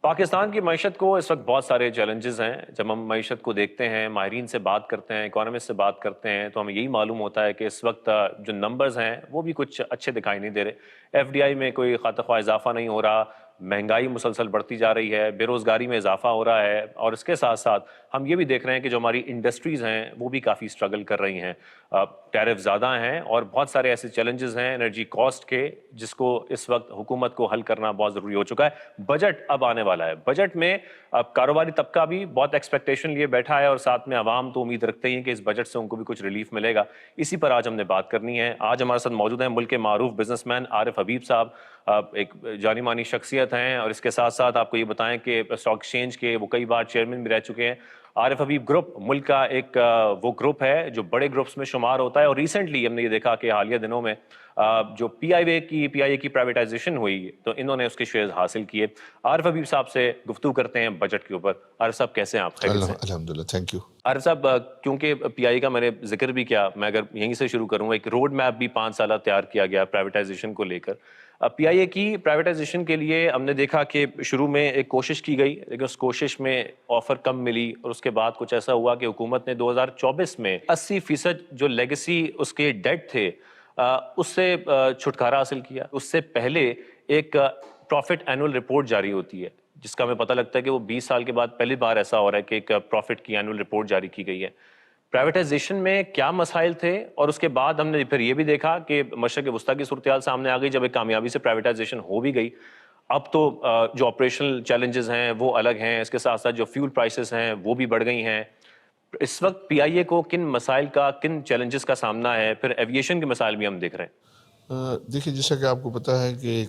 پاکستان کی معیشت کو اس وقت بہت سارے چیلنجز ہیں. جب ہم معیشت کو دیکھتے ہیں، ماہرین سے بات کرتے ہیں، اکانومسٹ سے بات کرتے ہیں، تو ہمیں یہی معلوم ہوتا ہے کہ اس وقت جو نمبرز ہیں وہ بھی کچھ اچھے دکھائی نہیں دے رہے. ایف ڈی آئی میں کوئی خاطر خواہ اضافہ نہیں ہو رہا، مہنگائی مسلسل بڑھتی جا رہی ہے، بے روزگاری میں اضافہ ہو رہا ہے، اور اس کے ساتھ ساتھ ہم یہ بھی دیکھ رہے ہیں کہ جو ہماری انڈسٹریز ہیں وہ بھی کافی اسٹرگل کر رہی ہیں. ٹیرف زیادہ ہیں اور بہت سارے ایسے چیلنجز ہیں انرجی کاسٹ کے، جس کو اس وقت حکومت کو حل کرنا بہت ضروری ہو چکا ہے. بجٹ اب آنے والا ہے. بجٹ میں اب کاروباری طبقہ بھی بہت ایکسپیکٹیشن لیے بیٹھا ہے، اور ساتھ میں عوام تو امید رکھتے ہی ہیں کہ اس بجٹ سے ان کو بھی کچھ ریلیف ملے گا. اسی پر آج ہم نے بات کرنی ہے. آج ہمارے ساتھ موجود ہیں ملک کے معروف بزنس مین عارف حبیب صاحب. ایک جانی مانی شخصیت ہیں، اور اس کے ساتھ ساتھ آپ کو یہ بتائیں کہ اسٹاک ایکسچینج کے وہ کئی بار چیئرمین بھی رہ چکے ہیں. عارف حبیب گروپ ملک کا ایک وہ گروپ ہے جو بڑے گروپس میں شمار ہوتا ہے، اور ریسنٹلی ہم نے یہ دیکھا کہ حالیہ دنوں میں جو پی آئی اے کی پرائیویٹائزیشن ہوئی تو انہوں نے اس کے شیئرز حاصل کیے. عارف حبیب صاحب سے گفتگو کرتے ہیں بجٹ کے اوپر. عارف صاحب کیسے ہیں آپ؟ خیریت سے؟ الحمدللہ، تھینک یو. عارف صاحب، کیونکہ پی آئی کا میں نے ذکر بھی کیا، میں اگر یہیں سے شروع کروں، ایک روڈ میپ بھی 5 سالہ تیار کیا گیا پرائیویٹائزیشن کو لے کر. پی آئی اے کی پرائیویٹائزیشن کے لیے ہم نے دیکھا کہ شروع میں ایک کوشش کی گئی، لیکن اس کوشش میں آفر کم ملی، اور اس کے بعد کچھ ایسا ہوا کہ حکومت نے 2024 میں 80% جو لیگسی اس کے ڈیٹ تھے اس سے چھٹکارا حاصل کیا. اس سے پہلے ایک پروفٹ اینول رپورٹ جاری ہوتی ہے، جس کا ہمیں پتہ لگتا ہے کہ وہ 20 سال کے بعد پہلی بار ایسا ہو رہا ہے کہ ایک پروفٹ کی اینول رپورٹ جاری کی گئی ہے. پرائیویٹائزیشن میں کیا مسائل تھے، اور اس کے بعد ہم نے پھر یہ بھی دیکھا کہ مشرق وسطیٰ کی صورتحال سامنے آ گئی جب ایک کامیابی سے پرائیویٹائزیشن ہو بھی گئی. اب تو جو آپریشنل چیلنجز ہیں وہ الگ ہیں، اس کے ساتھ ساتھ جو فیول پرائسز ہیں وہ بھی بڑھ گئی ہیں. اس وقت پی آئی اے کو کن مسائل کا، کن چیلنجز کا سامنا ہے؟ پھر ایویشن کے مسائل بھی ہم دیکھ رہے ہیں. دیکھیے، جیسا کہ آپ کو پتہ ہے کہ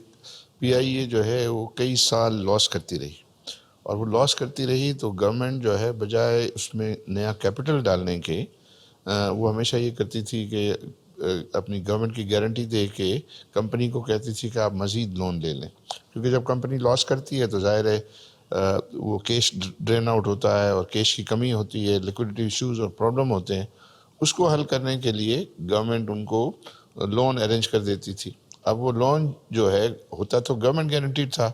پی آئی اے جو ہے وہ کئی سال لاس کرتی رہی، اور وہ لاس کرتی رہی تو گورنمنٹ جو ہے بجائے اس میں نیا کیپٹل ڈالنے کے وہ ہمیشہ یہ کرتی تھی کہ اپنی گورنمنٹ کی گارنٹی دے کے کمپنی کو کہتی تھی کہ آپ مزید لون لے لیں، کیونکہ جب کمپنی لاس کرتی ہے تو ظاہر ہے وہ کیش ڈرین آؤٹ ہوتا ہے، اور کیش کی کمی ہوتی ہے، لیکوڈیٹی ایشوز اور پرابلم ہوتے ہیں. اس کو حل کرنے کے لیے گورنمنٹ ان کو لون ارینج کر دیتی تھی. اب وہ لون جو ہے ہوتا تو گورنمنٹ گارنٹیڈ تھا،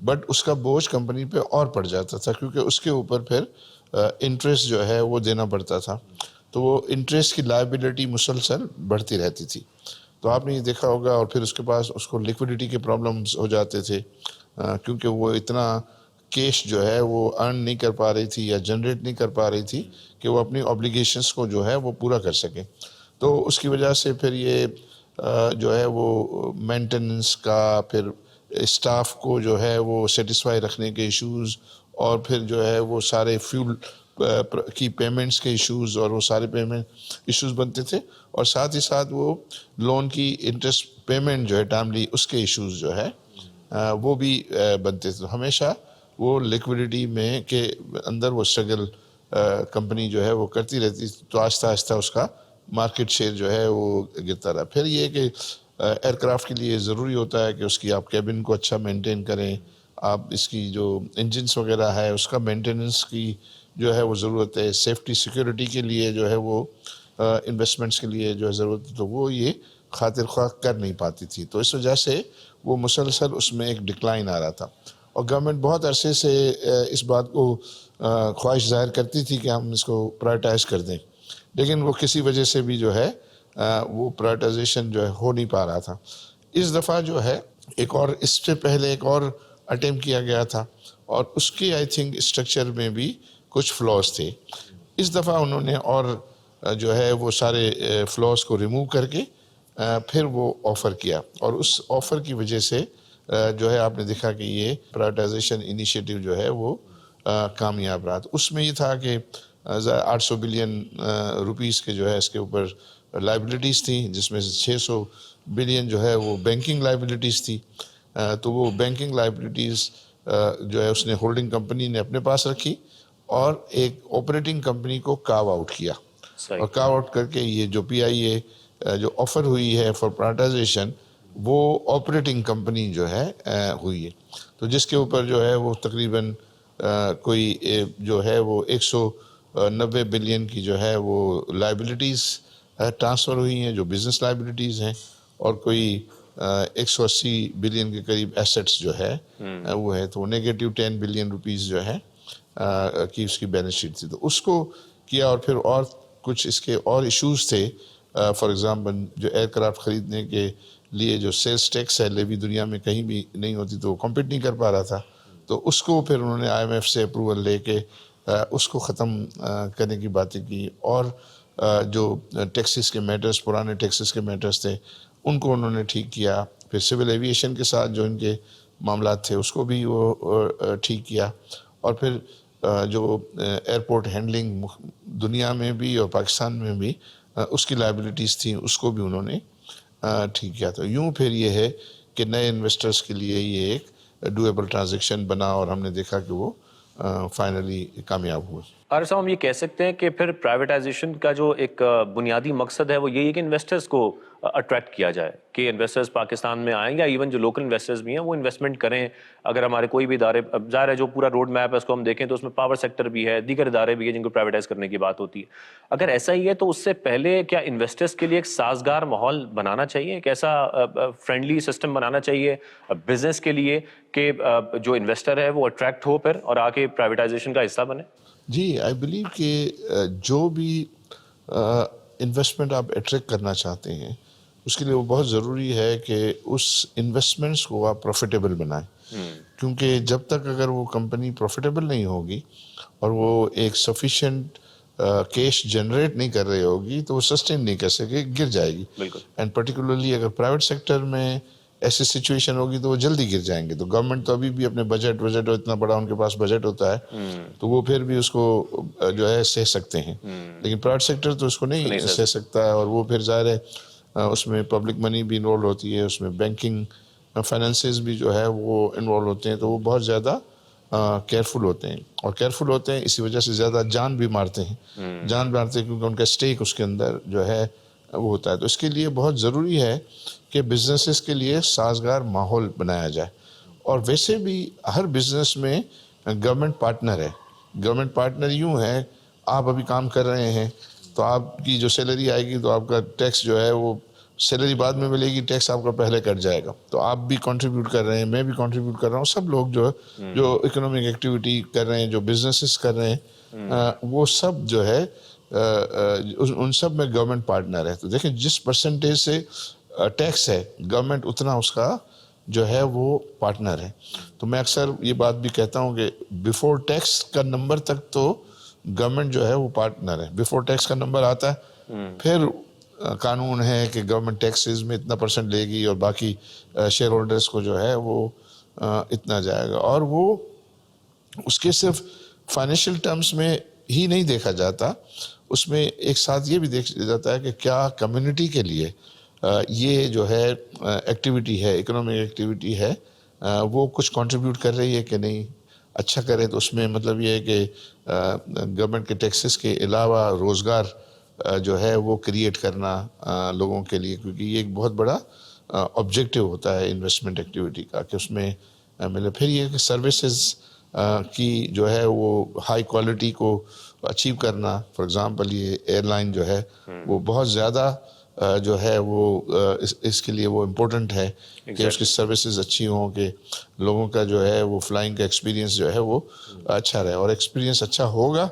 بٹ اس کا بوجھ کمپنی پہ اور پڑ جاتا تھا، کیونکہ اس کے اوپر پھر انٹرسٹ جو ہے وہ دینا پڑتا تھا. تو وہ انٹرسٹ کی لائبلٹی مسلسل بڑھتی رہتی تھی. تو آپ نے یہ دیکھا ہوگا، اور پھر اس کے پاس اس کو لیکوڈیٹی کے پرابلمز ہو جاتے تھے، کیونکہ وہ اتنا کیش جو ہے وہ ارن نہیں کر پا رہی تھی یا جنریٹ نہیں کر پا رہی تھی کہ وہ اپنی اوبلیگیشنز کو جو ہے وہ پورا کر سکیں. تو اس کی وجہ سے پھر یہ جو ہے وہ مینٹیننس کا، پھر اسٹاف کو جو ہے وہ سیٹسفائی رکھنے کے ایشوز، اور پھر جو ہے وہ سارے فیول کی پیمنٹس کے ایشوز، اور وہ سارے پیمنٹ ایشوز بنتے تھے، اور ساتھ ہی ساتھ وہ لون کی انٹرسٹ پیمنٹ جو ہے ٹائملی اس کے ایشوز جو ہے وہ بھی بنتے تھے. ہمیشہ وہ لیکوڈیٹی میں کے اندر وہ اسٹرگل کمپنی جو ہے وہ کرتی رہتی، تو آہستہ آہستہ اس کا مارکیٹ شیئر جو ہے وہ گرتا رہا. پھر یہ کہ ایئر کرافٹ کے لیے ضروری ہوتا ہے کہ اس کی آپ کیبن کو اچھا مینٹین کریں، آپ اس کی جو انجنس وغیرہ ہے اس کا مینٹیننس کی جو ہے وہ ضرورت ہے، سیفٹی سیکیورٹی کے لیے جو ہے وہ انویسٹمنٹس کے لیے جو ہے ضرورت ہے، تو وہ یہ خاطر خواہ کر نہیں پاتی تھی. تو اس وجہ سے وہ مسلسل اس میں ایک ڈکلائن آ رہا تھا، اور گورنمنٹ بہت عرصے سے اس بات کو خواہش ظاہر کرتی تھی کہ ہم اس کو پرائیورٹائز کر دیں، لیکن وہ کسی وجہ سے بھی جو ہے وہ پرائیورٹائزیشن جو ہے ہو نہیں پا رہا تھا. اس دفعہ جو ہے ایک اور، اس سے پہلے ایک اور اٹیمپٹ کیا گیا تھا، اور اس کے آئی تھنک اسٹرکچر میں بھی کچھ فلاز تھے. اس دفعہ انہوں نے اور جو ہے وہ سارے فلاز کو ریموو کر کے پھر وہ آفر کیا، اور اس آفر کی وجہ سے جو ہے آپ نے دیکھا کہ یہ پرائیورٹائزیشن انیشیٹو جو ہے وہ کامیاب رہا. تو اس میں یہ تھا کہ 800 بلین روپیز کے جو ہے اس کے اوپر لائبلٹیز تھیں، جس میں سے 600 بلین جو ہے وہ بینکنگ لائبلٹیز تھی. تو وہ بینکنگ لائبلٹیز جو ہے اس نے ہولڈنگ کمپنی نے اپنے پاس رکھی، اور ایک آپریٹنگ کمپنی کو کاو آؤٹ کیا، اور کاو آؤٹ کر کے یہ جو پی آئی اے جو آفر ہوئی ہے فار پرائیورٹائزیشن، وہ آپریٹنگ کمپنی جو ہے ہوئی ہے. تو جس کے اوپر جو ہے وہ تقریباً کوئی جو ہے وہ 190 بلین کی جو ہے وہ لائبلٹیز ٹرانسفر ہوئی ہیں جو بزنس لائبلٹیز ہیں، اور کوئی 180 بلین کے قریب ایسٹس جو ہے وہ ہے، تو نیگیٹو 10 بلین روپیز جو ہے کی اس کی بیلنس شیٹ تھی، تو اس کو کیا. اور پھر اور کچھ اس کے اور ایشوز تھے، فار ایگزامپل جو ایئر کرافٹ خریدنے کے لیے جو سیلز ٹیکس ہے لیوی دنیا میں کہیں بھی نہیں ہوتی، تو وہ کمپیٹ نہیں کر پا رہا تھا، تو اس کو پھر انہوں نے IMF سے اپروول لے کے اس کو ختم کرنے کی باتیں کی. اور جو ٹیکسز کے میٹرز، پرانے ٹیکسز کے میٹرز تھے ان کو انہوں نے ٹھیک کیا. پھر سول ایویشن کے ساتھ جو ان کے معاملات تھے اس کو بھی وہ ٹھیک کیا. اور پھر جو ایئرپورٹ ہینڈلنگ دنیا میں بھی اور پاکستان میں بھی اس کی لائبلٹیز تھیں اس کو بھی انہوں نے ٹھیک کیا. تو یوں پھر یہ ہے کہ نئے انویسٹرز کے لیے یہ ایک ڈویبل ٹرانزیکشن بنا، اور ہم نے دیکھا کہ وہ فائنلی کامیاب ہوئے. عارف صاحب، ہم یہ کہہ سکتے ہیں کہ پھر پرائیویٹائزیشن کا جو ایک بنیادی مقصد ہے وہ یہی ہے کہ انویسٹرز کو اٹریکٹ کیا جائے، کہ انویسٹرز پاکستان میں آئیں، یا ایون جو لوکل انویسٹرز بھی ہیں وہ انویسٹمنٹ کریں. اگر ہمارے کوئی بھی ادارے، اب ظاہر ہے جو پورا روڈ میپ ہے اس کو ہم دیکھیں تو اس میں پاور سیکٹر بھی ہے، دیگر ادارے بھی ہیں جن کو پرائیویٹائز کرنے کی بات ہوتی ہے. اگر ایسا ہی ہے تو اس سے پہلے کیا انویسٹرز کے لیے ایک سازگار ماحول بنانا چاہیے، ایک ایسا فرینڈلی سسٹم بنانا چاہیے بزنس کے لیے کہ جو انویسٹر ہے وہ اٹریکٹ ہو پھر اور آ کے پرائیویٹائزیشن کا حصہ بنے؟ جی، آئی بلیو کہ جو بھی انویسٹمنٹ آپ اٹریکٹ کرنا چاہتے ہیں اس کے لیے وہ بہت ضروری ہے کہ اس انویسٹمنٹس کو آپ پروفیٹیبل بنائیں. کیونکہ جب تک اگر وہ کمپنی پروفیٹیبل نہیں ہوگی اور وہ ایک سفیشینٹ کیش جنریٹ نہیں کر رہی ہوگی تو وہ سسٹین نہیں کر سکے، گر جائے گی. بالکل. اینڈ پرٹیکولرلی اگر پرائیویٹ سیکٹر میں ایسی سچویشن ہوگی تو وہ جلدی گر جائیں گے. تو گورنمنٹ تو ابھی بھی اپنے بجٹ اتنا بڑا ان کے پاس بجٹ ہوتا ہے تو وہ پھر بھی اس کو جو ہے سہ سکتے ہیں، لیکن پرائیویٹ سیکٹر تو اس کو نہیں سہ سکتا ہے. اور وہ پھر ظاہر ہے اس میں پبلک منی بھی انوالو ہوتی ہے، اس میں بینکنگ فائنانسز بھی جو ہے وہ انوالو ہوتے ہیں، تو وہ بہت زیادہ کیئرفل ہوتے ہیں. اور کیئرفل ہوتے ہیں اسی وجہ سے زیادہ جان بھی مارتے ہیں، کیونکہ ان کا اسٹیک اس کے اندر جو ہے وہ ہوتا ہے. تو اس کے لیے بہت ضروری ہے کہ بزنسز کے لیے سازگار ماحول بنایا جائے. اور ویسے بھی ہر بزنس میں گورنمنٹ پارٹنر ہے. گورنمنٹ پارٹنر یوں ہے، آپ ابھی کام کر رہے ہیں تو آپ کی جو سیلری آئے گی تو آپ کا ٹیکس جو ہے وہ سیلری بعد میں ملے گی، ٹیکس آپ کا پہلے کٹ جائے گا. تو آپ بھی کنٹریبیوٹ کر رہے ہیں، میں بھی کنٹریبیوٹ کر رہا ہوں، سب لوگ جو اکنامک ایکٹیویٹی کر رہے ہیں، جو بزنسز کر رہے ہیں، وہ سب جو ہے ان سب میں گورنمنٹ پارٹنر ہے. تو دیکھیں جس پرسنٹیج سے ٹیکس ہے گورنمنٹ اتنا اس کا جو ہے وہ پارٹنر ہے. تو میں اکثر یہ بات بھی کہتا ہوں کہ بیفور ٹیکس کا نمبر تک تو گورنمنٹ جو ہے وہ پارٹنر ہے. بیفور ٹیکس کا نمبر آتا ہے پھر قانون ہے کہ گورنمنٹ ٹیکسز میں اتنا پرسنٹ لے گی اور باقی شیئر ہولڈرز کو جو ہے وہ اتنا جائے گا. اور وہ اس کے صرف فائنینشیل ٹرمز میں ہی نہیں دیکھا جاتا، اس میں ایک ساتھ یہ بھی دیکھا جاتا ہے کہ کیا کمیونٹی کے لیے یہ جو ہے ایکٹیویٹی ہے، اکنامک ایکٹیویٹی ہے، وہ کچھ کنٹریبیوٹ کر رہی ہے کہ نہیں. اچھا کرے تو اس میں مطلب یہ ہے کہ گورنمنٹ کے ٹیکسز کے علاوہ روزگار جو ہے وہ کریٹ کرنا لوگوں کے لیے، کیونکہ یہ ایک بہت بڑا آبجیکٹیو ہوتا ہے انویسٹمنٹ ایکٹیویٹی کا کہ اس میں ملے. پھر یہ کہ سروسز کی جو ہے وہ ہائی کوالٹی کو اچیو کرنا. فار ایگزامپل یہ ایئر لائن جو ہے وہ بہت زیادہ جو ہے وہ اس کے لیے وہ امپورٹنٹ ہے کہ اس کی سروسز اچھی ہوں، کہ لوگوں کا جو ہے وہ فلائنگ کا ایکسپیرینس جو ہے وہ اچھا رہے. اور ایکسپیرینس اچھا ہوگا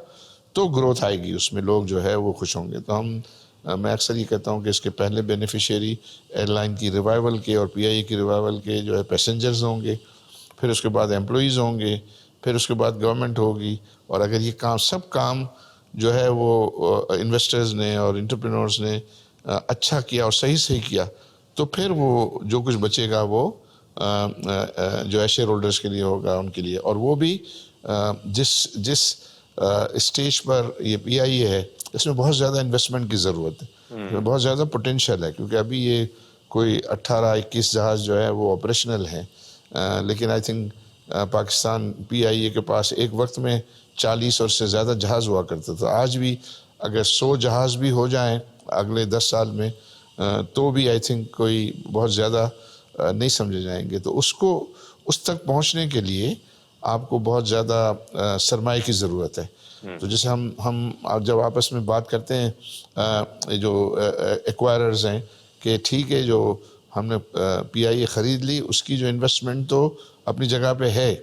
تو گروتھ آئے گی، اس میں لوگ جو ہے وہ خوش ہوں گے. تو میں اکثر یہ کہتا ہوں کہ اس کے پہلے بینیفیشیری ایئر لائن کی ریوائول کے اور PIA کی ریوائول کے جو ہے پیسنجرز ہوں گے، پھر اس کے بعد ایمپلائیز ہوں گے، پھر اس کے بعد گورنمنٹ ہوگی. اور اگر یہ سب کام جو ہے وہ انویسٹرز نے اور انٹرپرینورز نے اچھا کیا اور صحیح کیا تو پھر وہ جو کچھ بچے گا وہ جو ہے شیئر ہولڈرز کے لیے ہوگا، ان کے لیے. اور وہ بھی جس اسٹیج پر یہ PIA ہے اس میں بہت زیادہ انویسٹمنٹ کی ضرورت ہے، بہت زیادہ پوٹینشیل ہے، کیونکہ ابھی یہ کوئی 18-21 جہاز جو ہے وہ آپریشنل ہیں. لیکن آئی تھنک پاکستان PIA کے پاس ایک وقت میں 40 اور سے زیادہ جہاز ہوا کرتا تھا. آج بھی اگر 100 جہاز بھی ہو جائیں اگلے 10 سال میں تو بھی آئی تھنک کوئی بہت زیادہ نہیں سمجھے جائیں گے. تو اس تک پہنچنے کے لیے آپ کو بہت زیادہ سرمایہ کی ضرورت ہے. تو جیسے ہم جب آپس میں بات کرتے ہیں جو ایکوائررز ہیں کہ ٹھیک ہے جو ہم نے پی آئی اے خرید لی، اس کی جو انویسٹمنٹ تو اپنی جگہ پہ ہے،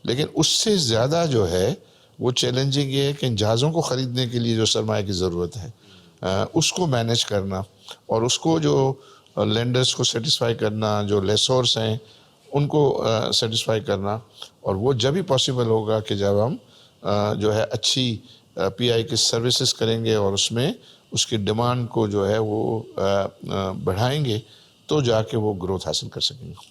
لیکن اس سے زیادہ جو ہے وہ چیلنجنگ یہ ہے کہ ان جہازوں کو خریدنے کے لیے جو سرمایہ کی ضرورت ہے اس کو مینیج کرنا، اور اس کو جو لینڈرز کو سیٹسفائی کرنا، جو لیسورس ہیں ان کو سیٹسفائی کرنا، اور وہ جب ہی پاسبل ہوگا کہ جب ہم جو ہے اچھی پی آئی کی سروسز کریں گے اور اس میں اس کی ڈیمانڈ کو جو ہے وہ بڑھائیں گے، تو جا کے وہ گروتھ حاصل کر سکیں گے۔